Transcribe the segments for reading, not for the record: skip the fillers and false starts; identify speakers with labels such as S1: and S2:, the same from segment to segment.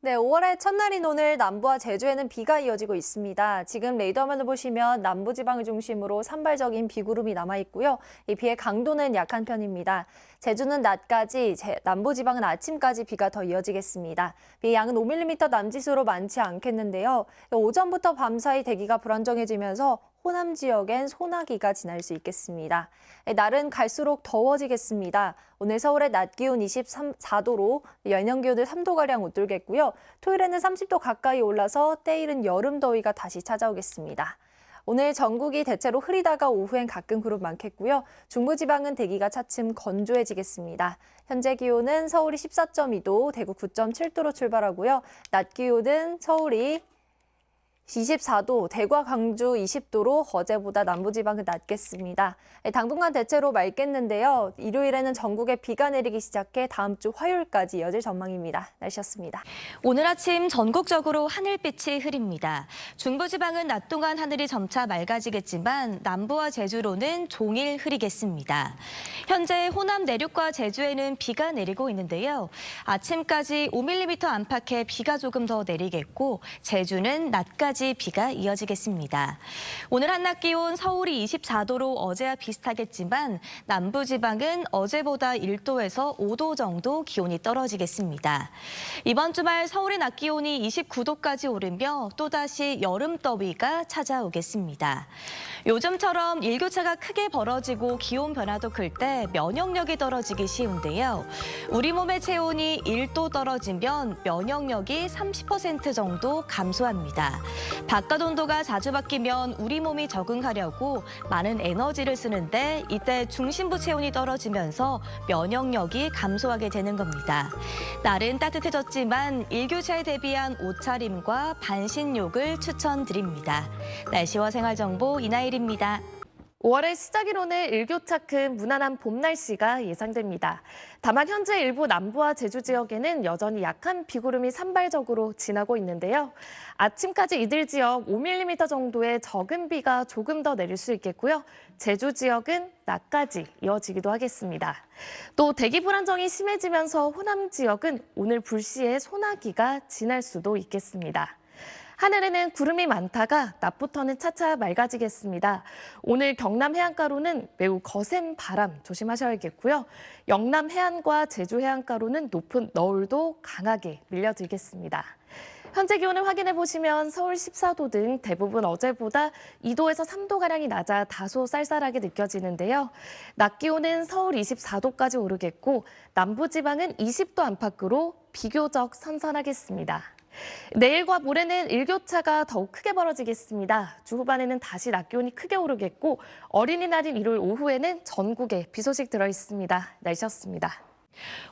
S1: 네, 5월의 첫날인 오늘 남부와 제주에는 비가 이어지고 있습니다. 지금 레이더만을 보시면 남부지방을 중심으로 산발적인 비구름이 남아있고요. 이 비의 강도는 약한 편입니다. 제주는 낮까지, 남부지방은 아침까지 비가 더 이어지겠습니다. 비의 양은 5mm 남짓으로 많지 않겠는데요. 오전부터 밤사이 대기가 불안정해지면서 호남 지역엔 소나기가 지날 수 있겠습니다. 날은 갈수록 더워지겠습니다. 오늘 서울의 낮 기온 24도로 연영 기온을 3도가량 웃돌겠고요. 토요일에는 30도 가까이 올라서 때이른 여름 더위가 다시 찾아오겠습니다. 오늘 전국이 대체로 흐리다가 오후엔 가끔 구름 많겠고요. 중부지방은 대기가 차츰 건조해지겠습니다. 현재 기온은 서울이 14.2도, 대구 9.7도로 출발하고요. 낮 기온은 서울이 24도, 대구와 광주 20도로 어제보다 남부지방은 낮겠습니다. 당분간 대체로 맑겠는데요. 일요일에는 전국에 비가 내리기 시작해 다음 주 화요일까지 이어질 전망입니다. 날씨였습니다.
S2: 오늘 아침 전국적으로 하늘빛이 흐립니다. 중부지방은 낮 동안 하늘이 점차 맑아지겠지만 남부와 제주로는 종일 흐리겠습니다. 현재 호남 내륙과 제주에는 비가 내리고 있는데요. 아침까지 5mm 안팎의 비가 조금 더 내리겠고 제주는 낮까지 비가 이어지겠습니다. 오늘 한낮 기온 서울이 24도로 어제와 비슷하겠지만 남부지방은 어제보다 1도에서 5도 정도 기온이 떨어지겠습니다. 이번 주말 서울의 낮 기온이 29도까지 오르며 또다시 여름 더위가 찾아오겠습니다. 요즘처럼 일교차가 크게 벌어지고 기온 변화도 클 때 면역력이 떨어지기 쉬운데요. 우리 몸의 체온이 1도 떨어지면 면역력이 30% 정도 감소합니다. 바깥 온도가 자주 바뀌면 우리 몸이 적응하려고 많은 에너지를 쓰는데 이때 중심부 체온이 떨어지면서 면역력이 감소하게 되는 겁니다. 날은 따뜻해졌지만 일교차에 대비한 옷차림과 반신욕을 추천드립니다. 날씨와 생활정보 이나일입니다.
S3: 5월의 시작이로는 일교차 큰 무난한 봄 날씨가 예상됩니다. 다만 현재 일부 남부와 제주 지역에는 여전히 약한 비구름이 산발적으로 지나고 있는데요. 아침까지 이들 지역 5mm 정도의 적은 비가 조금 더 내릴 수 있겠고요. 제주 지역은 낮까지 이어지기도 하겠습니다. 또 대기 불안정이 심해지면서 호남 지역은 오늘 불시에 소나기가 지날 수도 있겠습니다. 하늘에는 구름이 많다가 낮부터는 차차 맑아지겠습니다. 오늘 경남 해안가로는 매우 거센 바람 조심하셔야겠고요. 영남 해안과 제주 해안가로는 높은 너울도 강하게 밀려들겠습니다. 현재 기온을 확인해 보시면 서울 14도 등 대부분 어제보다 2도에서 3도가량이 낮아 다소 쌀쌀하게 느껴지는데요. 낮 기온은 서울 24도까지 오르겠고 남부지방은 20도 안팎으로 비교적 선선하겠습니다. 내일과 모레는 일교차가 더욱 크게 벌어지겠습니다. 주 후반에는 다시 낮 기온이 크게 오르겠고 어린이날인 일요일 오후에는 전국에 비 소식 들어 있습니다. 날씨였습니다.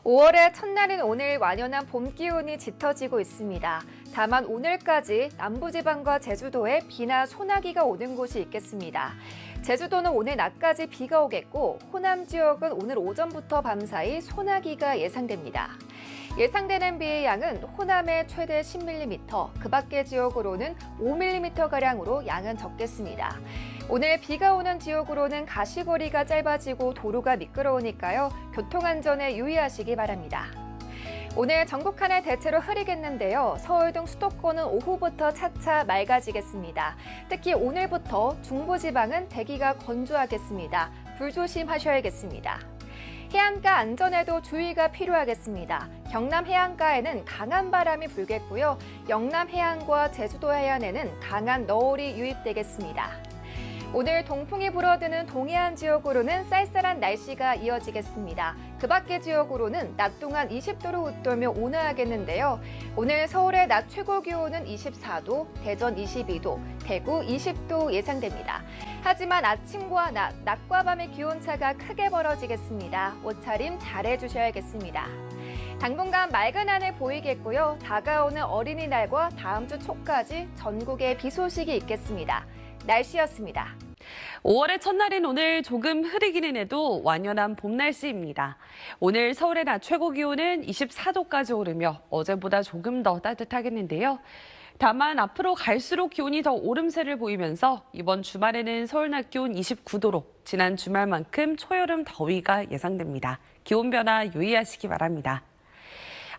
S4: 5월의 첫날인 오늘 완연한 봄 기온이 짙어지고 있습니다. 다만 오늘까지 남부지방과 제주도에 비나 소나기가 오는 곳이 있겠습니다. 제주도는 오늘 낮까지 비가 오겠고 호남 지역은 오늘 오전부터 밤사이 소나기가 예상됩니다. 예상되는 비의 양은 호남에 최대 10mm, 그 밖의 지역으로는 5mm가량으로 양은 적겠습니다. 오늘 비가 오는 지역으로는 가시거리가 짧아지고 도로가 미끄러우니까요. 교통안전에 유의하시기 바랍니다. 오늘 전국 하늘 대체로 흐리겠는데요. 서울 등 수도권은 오후부터 차차 맑아지겠습니다. 특히 오늘부터 중부지방은 대기가 건조하겠습니다. 불조심하셔야겠습니다. 해안가 안전에도 주의가 필요하겠습니다. 경남 해안가에는 강한 바람이 불겠고요. 영남 해안과 제주도 해안에는 강한 너울이 유입되겠습니다. 오늘 동풍이 불어드는 동해안 지역으로는 쌀쌀한 날씨가 이어지겠습니다. 그 밖의 지역으로는 낮 동안 20도로 웃돌며 온화하겠는데요. 오늘 서울의 낮 최고 기온은 24도, 대전 22도, 대구 20도 예상됩니다. 하지만 아침과 낮과 밤의 기온차가 크게 벌어지겠습니다. 옷차림 잘해주셔야겠습니다. 당분간 맑은 하늘 보이겠고요. 다가오는 어린이날과 다음 주 초까지 전국에 비 소식이 있겠습니다. 날씨였습니다.
S5: 5월의 첫날인 오늘 조금 흐리기는 해도 완연한 봄 날씨입니다. 오늘 서울의 낮 최고 기온은 24도까지 오르며 어제보다 조금 더 따뜻하겠는데요. 다만 앞으로 갈수록 기온이 더 오름세를 보이면서 이번 주말에는 서울 낮 기온 29도로 지난 주말만큼 초여름 더위가 예상됩니다. 기온 변화 유의하시기 바랍니다.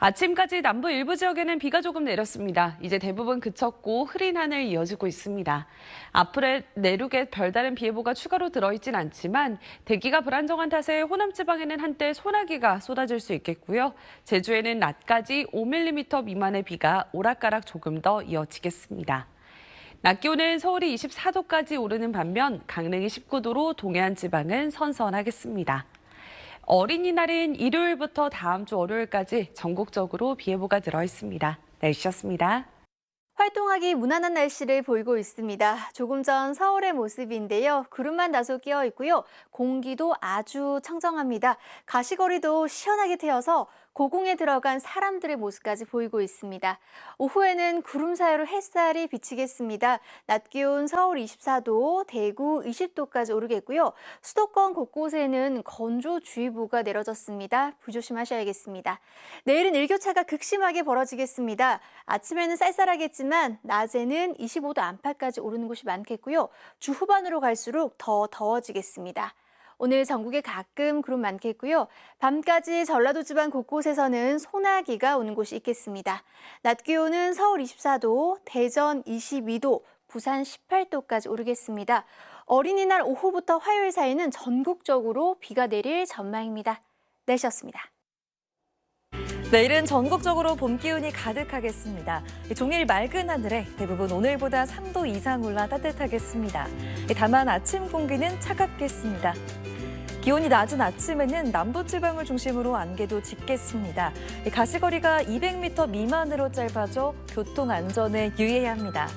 S5: 아침까지 남부 일부 지역에는 비가 조금 내렸습니다. 이제 대부분 그쳤고 흐린 하늘 이어지고 있습니다. 앞으로 내륙에 별다른 비 예보가 추가로 들어있진 않지만 대기가 불안정한 탓에 호남 지방에는 한때 소나기가 쏟아질 수 있겠고요. 제주에는 낮까지 5mm 미만의 비가 오락가락 조금 더 이어지겠습니다. 낮 기온은 서울이 24도까지 오르는 반면 강릉이 19도로 동해안 지방은 선선하겠습니다. 어린이날인 일요일부터 다음 주 월요일까지 전국적으로 비 예보가 들어있습니다. 날씨였습니다.
S6: 활동하기 무난한 날씨를 보이고 있습니다. 조금 전 서울의 모습인데요. 구름만 다소 끼어 있고요. 공기도 아주 청정합니다. 가시거리도 시원하게 트여서 고궁에 들어간 사람들의 모습까지 보이고 있습니다. 오후에는 구름 사이로 햇살이 비치겠습니다. 낮 기온 서울 24도, 대구 20도까지 오르겠고요. 수도권 곳곳에는 건조주의보가 내려졌습니다. 부조심하셔야겠습니다. 내일은 일교차가 극심하게 벌어지겠습니다. 아침에는 쌀쌀하겠지만 낮에는 25도 안팎까지 오르는 곳이 많겠고요. 주 후반으로 갈수록 더 더워지겠습니다. 오늘 전국에 가끔 구름 많겠고요. 밤까지 전라도 지방 곳곳에서는 소나기가 오는 곳이 있겠습니다. 낮 기온은 서울 24도, 대전 22도, 부산 18도까지 오르겠습니다. 어린이날 오후부터 화요일 사이는 전국적으로 비가 내릴 전망입니다. 날씨였습니다.
S1: 내일은 전국적으로 봄 기운이 가득하겠습니다. 종일 맑은 하늘에 대부분 오늘보다 3도 이상 올라 따뜻하겠습니다. 다만 아침 공기는 차갑겠습니다. 기온이 낮은 아침에는 남부지방을 중심으로 안개도 짙겠습니다. 가시거리가 200m 미만으로 짧아져 교통 안전에 유의해야 합니다.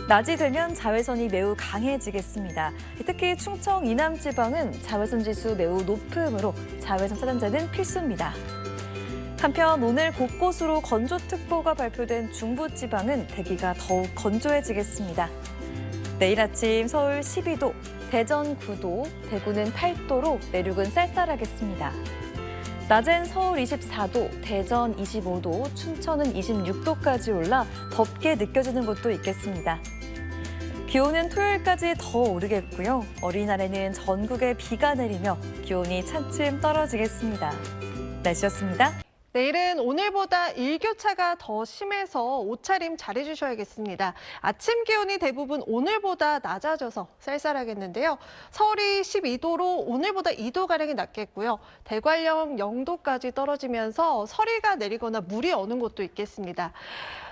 S1: 낮이 되면 자외선이 매우 강해지겠습니다. 특히 충청 이남 지방은 자외선 지수 매우 높으므로 자외선 차단제는 필수입니다. 한편 오늘 곳곳으로 건조특보가 발표된 중부지방은 대기가 더욱 건조해지겠습니다. 내일 아침 서울 12도, 대전 9도, 대구는 8도로 내륙은 쌀쌀하겠습니다. 낮엔 서울 24도, 대전 25도, 춘천은 26도까지 올라 덥게 느껴지는 곳도 있겠습니다. 기온은 토요일까지 더 오르겠고요. 어린이날에는 전국에 비가 내리며 기온이 차츰 떨어지겠습니다. 날씨였습니다.
S7: 내일은 오늘보다 일교차가 더 심해서 옷차림 잘해주셔야겠습니다. 아침 기온이 대부분 오늘보다 낮아져서 쌀쌀하겠는데요. 서울이 12도로 오늘보다 2도가량이 낮겠고요. 대관령 0도까지 떨어지면서 서리가 내리거나 물이 어는 곳도 있겠습니다.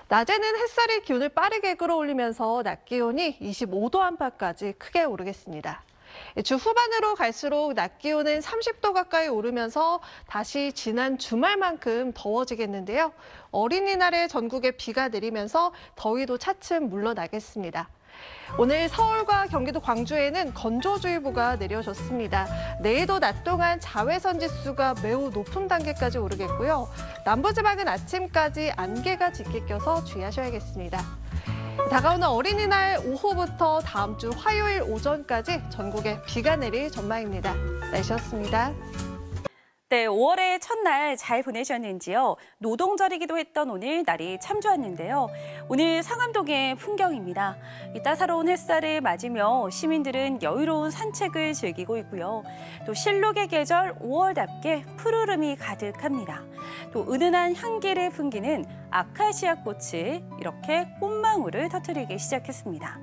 S7: 낮에는 햇살이 기온을 빠르게 끌어올리면서 낮 기온이 25도 안팎까지 크게 오르겠습니다. 주 후반으로 갈수록 낮 기온은 30도 가까이 오르면서 다시 지난 주말만큼 더워지겠는데요. 어린이날에 전국에 비가 내리면서 더위도 차츰 물러나겠습니다. 오늘 서울과 경기도 광주에는 건조주의보가 내려졌습니다. 내일도 낮 동안 자외선 지수가 매우 높은 단계까지 오르겠고요. 남부지방은 아침까지 안개가 짙게 껴서 주의하셔야겠습니다. 다가오는 어린이날 오후부터 다음 주 화요일 오전까지 전국에 비가 내릴 전망입니다. 날씨였습니다.
S8: 네, 5월의 첫날 잘 보내셨는지요? 노동절이기도 했던 오늘 날이 참 좋았는데요. 오늘 상암동의 풍경입니다. 이 따사로운 햇살을 맞으며 시민들은 여유로운 산책을 즐기고 있고요. 또 실록의 계절 5월답게 푸르름이 가득합니다. 또 은은한 향기를 풍기는 아카시아 꽃이 이렇게 꽃망울을 터뜨리기 시작했습니다.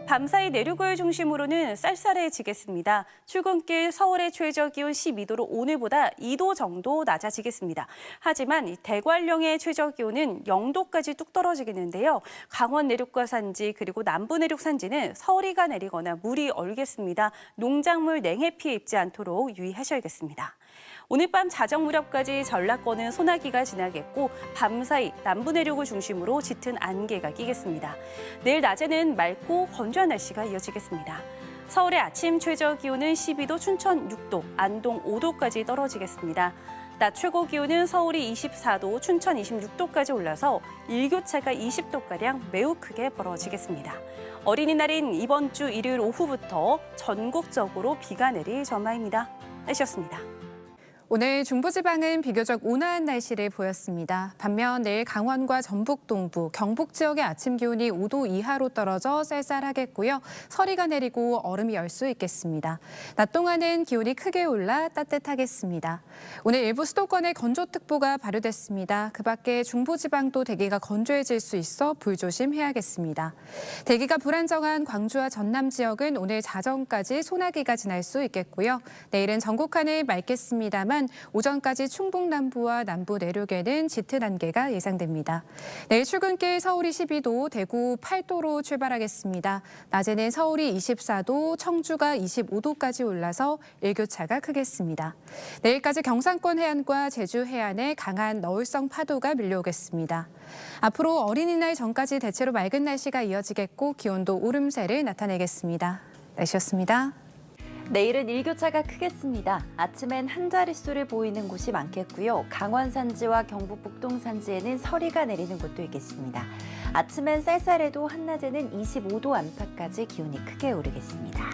S8: 밤사이 내륙을 중심으로는 쌀쌀해지겠습니다. 출근길 서울의 최저 기온 12도로 오늘보다 2도 정도 낮아지겠습니다. 하지만 이 대관령의 최저 기온은 0도까지 뚝 떨어지겠는데요. 강원 내륙과 산지 그리고 남부 내륙 산지는 서리가 내리거나 물이 얼겠습니다. 농작물 냉해 피해 입지 않도록 유의하셔야겠습니다. 오늘 밤 자정 무렵까지 전라권은 소나기가 지나겠고 밤사이 남부 내륙을 중심으로 짙은 안개가 끼겠습니다. 내일 낮에는 맑고 건조한 날씨가 이어지겠습니다. 서울의 아침 최저 기온은 12도, 춘천 6도, 안동 5도까지 떨어지겠습니다. 낮 최고 기온은 서울이 24도, 춘천 26도까지 올라서 일교차가 20도가량 매우 크게 벌어지겠습니다. 어린이날인 이번 주 일요일 오후부터 전국적으로 비가 내릴 전망입니다. 날씨였습니다.
S9: 오늘 중부지방은 비교적 온화한 날씨를 보였습니다. 반면 내일 강원과 전북 동부, 경북 지역의 아침 기온이 5도 이하로 떨어져 쌀쌀하겠고요. 서리가 내리고 얼음이 열 수 있겠습니다. 낮 동안은 기온이 크게 올라 따뜻하겠습니다. 오늘 일부 수도권에 건조특보가 발효됐습니다. 그 밖에 중부지방도 대기가 건조해질 수 있어 불조심해야겠습니다. 대기가 불안정한 광주와 전남 지역은 오늘 자정까지 소나기가 지날 수 있겠고요. 내일은 전국 하늘 맑겠습니다만 오전까지 충북 남부와 남부 내륙에는 짙은 안개가 예상됩니다. 내일 출근길 서울이 12도, 대구 8도로 출발하겠습니다. 낮에는 서울이 24도, 청주가 25도까지 올라서 일교차가 크겠습니다. 내일까지 경상권 해안과 제주 해안에 강한 너울성 파도가 밀려오겠습니다. 앞으로 어린이날 전까지 대체로 맑은 날씨가 이어지겠고 기온도 오름세를 나타내겠습니다. 날씨였습니다.
S10: 내일은 일교차가 크겠습니다. 아침엔 한 자릿수를 보이는 곳이 많겠고요. 강원 산지와 경북 북동 산지에는 서리가 내리는 곳도 있겠습니다. 아침엔 쌀쌀해도 한낮에는 25도 안팎까지 기온이 크게 오르겠습니다.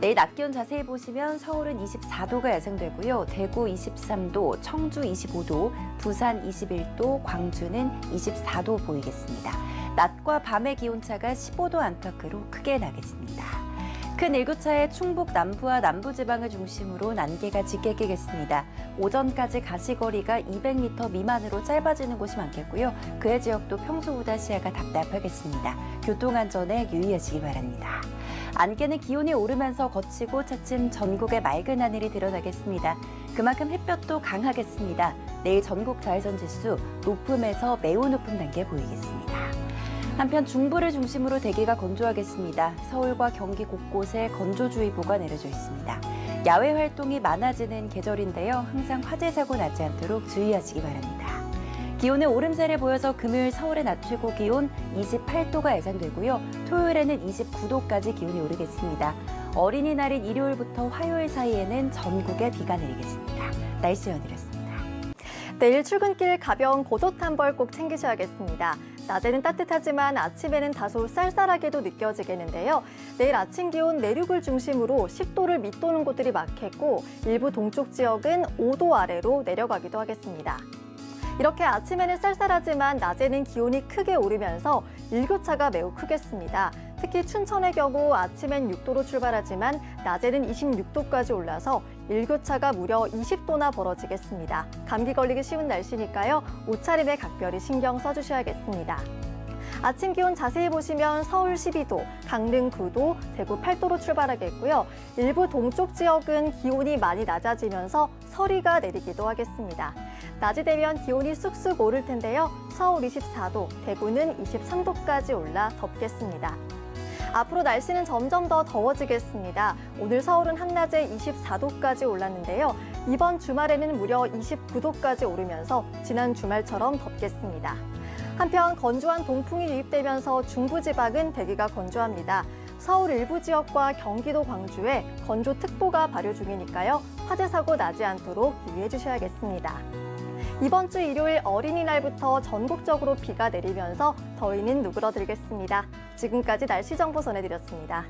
S10: 내일 낮 기온 자세히 보시면 서울은 24도가 예상되고요. 대구 23도, 청주 25도, 부산 21도, 광주는 24도 보이겠습니다. 낮과 밤의 기온차가 15도 안팎으로 크게 나겠습니다. 큰 일교차에 충북 남부와 남부지방을 중심으로 안개가 짙게 끼겠습니다. 오전까지 가시거리가 200m 미만으로 짧아지는 곳이 많겠고요. 그해 지역도 평소보다 시야가 답답하겠습니다. 교통안전에 유의하시기 바랍니다. 안개는 기온이 오르면서 거치고 차츰 전국에 맑은 하늘이 드러나겠습니다. 그만큼 햇볕도 강하겠습니다. 내일 전국 자외선 지수 높음에서 매우 높은 단계 보이겠습니다. 한편 중부를 중심으로 대기가 건조하겠습니다. 서울과 경기 곳곳에 건조주의보가 내려져 있습니다. 야외 활동이 많아지는 계절인데요. 항상 화재 사고 나지 않도록 주의하시기 바랍니다. 기온은 오름세를 보여서 금요일 서울의 낮 최고 기온 28도가 예상되고요. 토요일에는 29도까지 기온이 오르겠습니다. 어린이날인 일요일부터 화요일 사이에는 전국에 비가 내리겠습니다. 날씨 연이었습니다.
S6: 내일 출근길 가벼운 겉옷 한 벌 꼭 챙기셔야겠습니다. 낮에는 따뜻하지만 아침에는 다소 쌀쌀하게도 느껴지겠는데요. 내일 아침 기온 내륙을 중심으로 10도를 밑도는 곳들이 많겠고 일부 동쪽 지역은 5도 아래로 내려가기도 하겠습니다. 이렇게 아침에는 쌀쌀하지만 낮에는 기온이 크게 오르면서 일교차가 매우 크겠습니다. 특히 춘천의 경우 아침엔 6도로 출발하지만 낮에는 26도까지 올라서 일교차가 무려 20도나 벌어지겠습니다. 감기 걸리기 쉬운 날씨니까요. 옷차림에 각별히 신경 써주셔야겠습니다. 아침 기온 자세히 보시면 서울 12도, 강릉 9도, 대구 8도로 출발하겠고요. 일부 동쪽 지역은 기온이 많이 낮아지면서 서리가 내리기도 하겠습니다. 낮이 되면 기온이 쑥쑥 오를 텐데요. 서울 24도, 대구는 23도까지 올라 덥겠습니다. 앞으로 날씨는 점점 더 더워지겠습니다. 오늘 서울은 한낮에 24도까지 올랐는데요. 이번 주말에는 무려 29도까지 오르면서 지난 주말처럼 덥겠습니다. 한편 건조한 동풍이 유입되면서 중부지방은 대기가 건조합니다. 서울 일부 지역과 경기도 광주에 건조특보가 발효 중이니까요. 화재 사고 나지 않도록 유의해 주셔야겠습니다. 이번 주 일요일 어린이날부터 전국적으로 비가 내리면서 더위는 누그러들겠습니다. 지금까지 날씨 정보 전해드렸습니다.